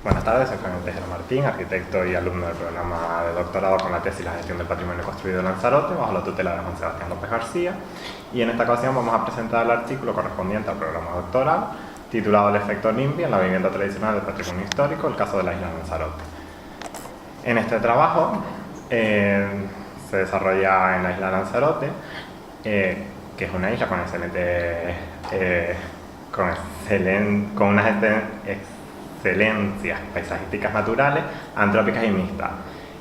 Buenas tardes, soy Javier Tejera Martín, arquitecto y alumno del programa de doctorado con la tesis La gestión del patrimonio construido en Lanzarote, bajo la tutela de Juan Sebastián López García. Y en esta ocasión vamos a presentar el artículo correspondiente al programa doctoral, titulado El efecto NIMBY en la vivienda tradicional del patrimonio histórico, el caso de la isla de Lanzarote. En este trabajo se desarrolla en la isla de Lanzarote, que es una isla con unas excelencias paisajísticas naturales, antrópicas y mixtas,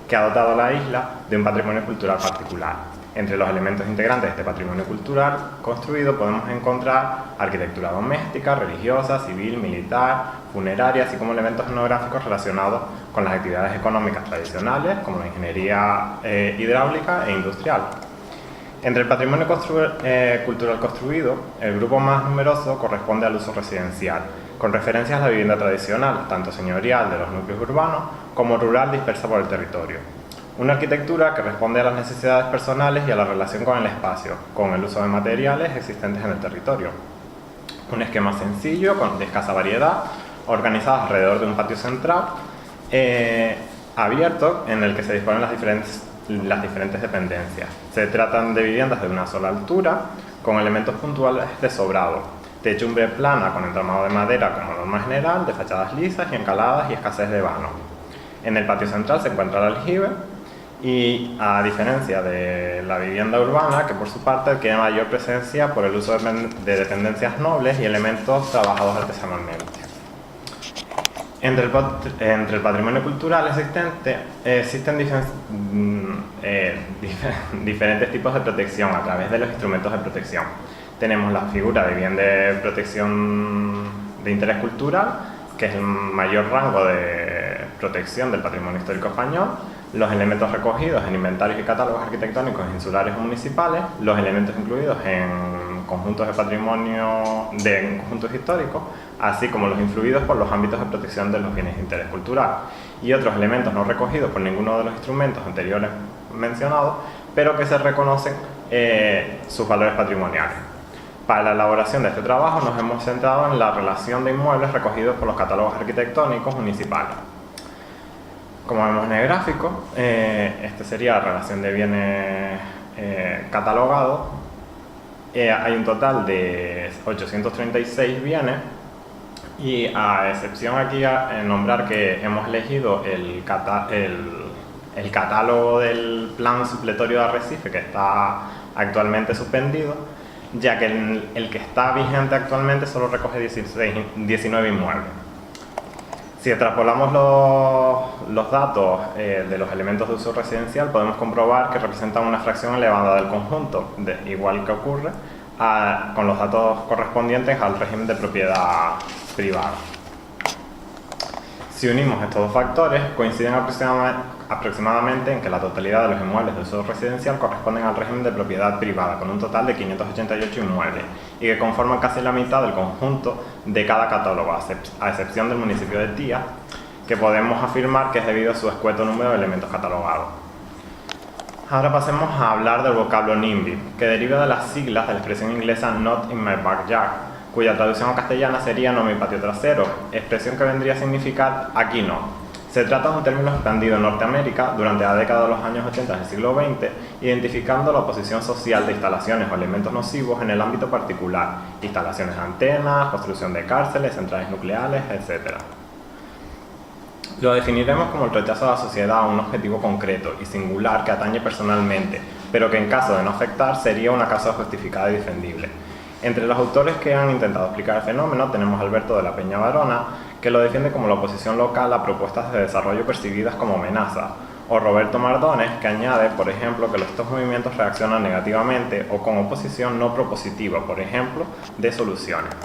que ha dotado a la isla de un patrimonio cultural particular. Entre los elementos integrantes de este patrimonio cultural construido podemos encontrar arquitectura doméstica, religiosa, civil, militar, funeraria, así como elementos etnográficos relacionados con las actividades económicas tradicionales, como la ingeniería hidráulica e industrial. Entre el patrimonio cultural construido, el grupo más numeroso corresponde al uso residencial, con referencias a la vivienda tradicional, tanto señorial de los núcleos urbanos como rural dispersa por el territorio. Una arquitectura que responde a las necesidades personales y a la relación con el espacio, con el uso de materiales existentes en el territorio. Un esquema sencillo, de escasa variedad, organizado alrededor de un patio central, abierto, en el que se disponen las diferentes dependencias. Se tratan de viviendas de una sola altura, con elementos puntuales de sobrado. Techumbre plana con entramado de madera como norma general, de fachadas lisas y encaladas y escasez de vano. En el patio central se encuentra el aljibe y, a diferencia de la vivienda urbana, que por su parte adquiere mayor presencia por el uso de dependencias nobles y elementos trabajados artesanalmente. Entre el patrimonio cultural existente existen diferentes tipos de protección a través de los instrumentos de protección. Tenemos la figura de bien de protección de interés cultural, que es el mayor rango de protección del patrimonio histórico español, los elementos recogidos en inventarios y catálogos arquitectónicos insulares o municipales, los elementos incluidos en conjuntos de patrimonio en conjuntos históricos, así como los influidos por los ámbitos de protección de los bienes de interés cultural, y otros elementos no recogidos por ninguno de los instrumentos anteriores mencionados, pero que se reconocen sus valores patrimoniales. Para la elaboración de este trabajo nos hemos centrado en la relación de inmuebles recogidos por los catálogos arquitectónicos municipales. Como vemos en el gráfico, esta sería la relación de bienes catalogados. Hay un total de 836 bienes y, a excepción aquí a nombrar que hemos elegido el catálogo del plan supletorio de Arrecife, que está actualmente suspendido, ya que el que está vigente actualmente solo recoge 19 inmuebles. Si extrapolamos los datos de los elementos de uso residencial, podemos comprobar que representan una fracción elevada del conjunto, igual que ocurre con los datos correspondientes al régimen de propiedad privada. Si unimos estos dos factores, coinciden aproximadamente en que la totalidad de los inmuebles de uso residencial corresponden al régimen de propiedad privada, con un total de 588 inmuebles, y que conforman casi la mitad del conjunto de cada catálogo, a excepción del municipio de Tía, que podemos afirmar que es debido a su escueto número de elementos catalogados. Ahora pasemos a hablar del vocablo NIMBY, que deriva de las siglas de la expresión inglesa Not in my backyard, cuya traducción a castellana sería no mi patio trasero, expresión que vendría a significar aquí no. Se trata de un término expandido en Norteamérica durante la década de los años 80 del siglo XX, identificando la oposición social de instalaciones o elementos nocivos en el ámbito particular, instalaciones de antenas, construcción de cárceles, centrales nucleares, etc. Lo definiremos como el rechazo de la sociedad a un objetivo concreto y singular que atañe personalmente, pero que en caso de no afectar sería una causa justificada y defendible. Entre los autores que han intentado explicar el fenómeno tenemos a Alberto de la Peña Barona, que lo defiende como la oposición local a propuestas de desarrollo percibidas como amenazas, o Roberto Mardones, que añade, por ejemplo, que estos movimientos reaccionan negativamente o con oposición no propositiva, por ejemplo, de soluciones.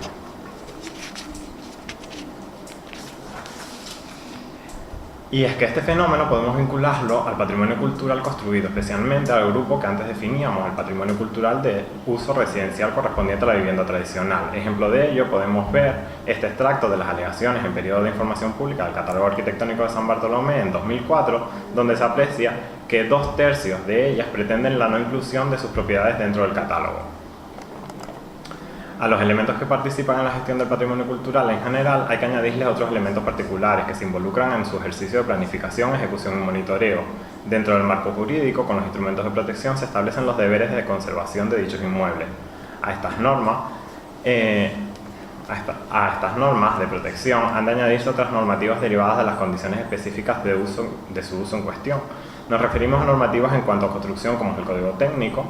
Y es que este fenómeno podemos vincularlo al patrimonio cultural construido, especialmente al grupo que antes definíamos, el patrimonio cultural de uso residencial correspondiente a la vivienda tradicional. Ejemplo de ello podemos ver este extracto de las alegaciones en periodo de información pública del Catálogo Arquitectónico de San Bartolomé en 2004, donde se aprecia que 2/3 de ellas pretenden la no inclusión de sus propiedades dentro del catálogo. A los elementos que participan en la gestión del patrimonio cultural en general hay que añadirles otros elementos particulares que se involucran en su ejercicio de planificación, ejecución y monitoreo. Dentro del marco jurídico, con los instrumentos de protección, se establecen los deberes de conservación de dichos inmuebles. A estas normas de protección han de añadirse otras normativas derivadas de las condiciones específicas de su uso en cuestión. Nos referimos a normativas en cuanto a construcción, como es el Código Técnico,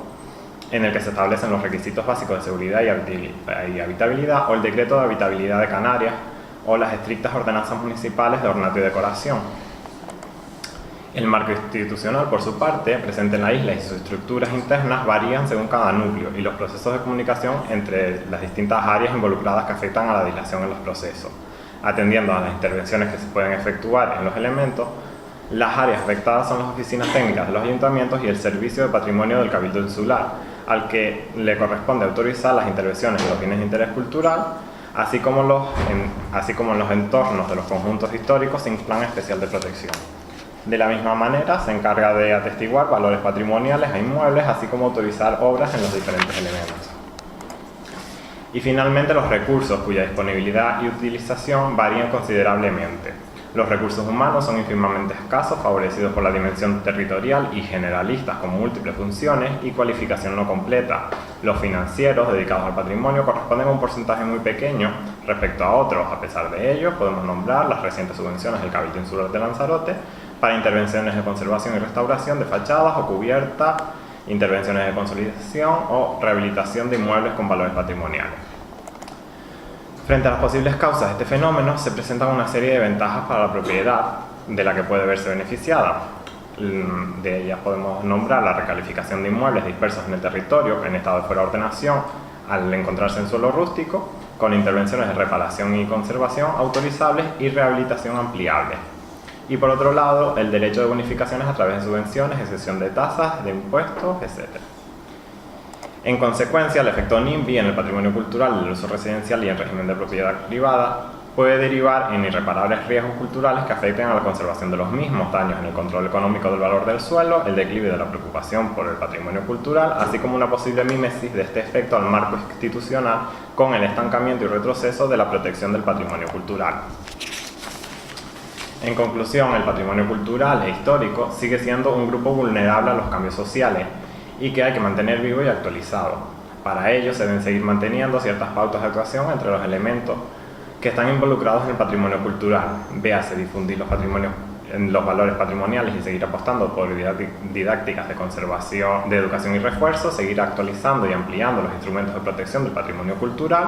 en el que se establecen los requisitos básicos de seguridad y habitabilidad, o el Decreto de Habitabilidad de Canarias, o las estrictas ordenanzas municipales de ornato y decoración. El marco institucional, por su parte, presente en la isla y sus estructuras internas varían según cada núcleo, y los procesos de comunicación entre las distintas áreas involucradas que afectan a la dilación en los procesos. Atendiendo a las intervenciones que se pueden efectuar en los elementos, las áreas afectadas son las oficinas técnicas de los ayuntamientos y el Servicio de Patrimonio del Cabildo Insular, al que le corresponde autorizar las intervenciones de los bienes de interés cultural, así como en los entornos de los conjuntos históricos sin plan especial de protección. De la misma manera, se encarga de atestiguar valores patrimoniales a inmuebles, así como autorizar obras en los diferentes elementos. Y finalmente, los recursos, cuya disponibilidad y utilización varían considerablemente. Los recursos humanos son ínfimamente escasos, favorecidos por la dimensión territorial y generalistas con múltiples funciones y cualificación no completa. Los financieros, dedicados al patrimonio, corresponden a un porcentaje muy pequeño respecto a otros. A pesar de ello, podemos nombrar las recientes subvenciones del Cabildo Insular de Lanzarote para intervenciones de conservación y restauración de fachadas o cubiertas, intervenciones de consolidación o rehabilitación de inmuebles con valores patrimoniales. Frente a las posibles causas de este fenómeno, se presentan una serie de ventajas para la propiedad de la que puede verse beneficiada. De ellas podemos nombrar la recalificación de inmuebles dispersos en el territorio en estado de fuera de ordenación al encontrarse en suelo rústico, con intervenciones de reparación y conservación autorizables y rehabilitación ampliable. Y por otro lado, el derecho de bonificaciones a través de subvenciones, exención de tasas, de impuestos, etc. En consecuencia, el efecto NIMBY en el patrimonio cultural del uso residencial y en régimen de propiedad privada puede derivar en irreparables riesgos culturales que afecten a la conservación de los mismos, daños en el control económico del valor del suelo, el declive de la preocupación por el patrimonio cultural, así como una posible mímesis de este efecto al marco institucional con el estancamiento y retroceso de la protección del patrimonio cultural. En conclusión, el patrimonio cultural e histórico sigue siendo un grupo vulnerable a los cambios sociales y que hay que mantener vivo y actualizado. Para ello se deben seguir manteniendo ciertas pautas de actuación entre los elementos que están involucrados en el patrimonio cultural. Véase difundir los valores patrimoniales y seguir apostando por didácticas de conservación, de educación y refuerzo, seguir actualizando y ampliando los instrumentos de protección del patrimonio cultural,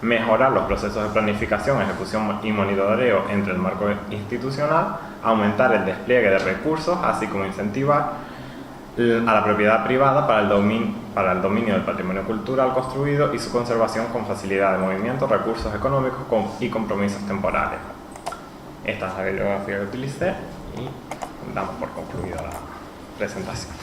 mejorar los procesos de planificación, ejecución y monitoreo entre el marco institucional, aumentar el despliegue de recursos, así como incentivar a la propiedad privada para el dominio del patrimonio cultural construido y su conservación con facilidad de movimiento, recursos económicos y compromisos temporales. Esta es la bibliografía que utilicé y damos por concluida la presentación.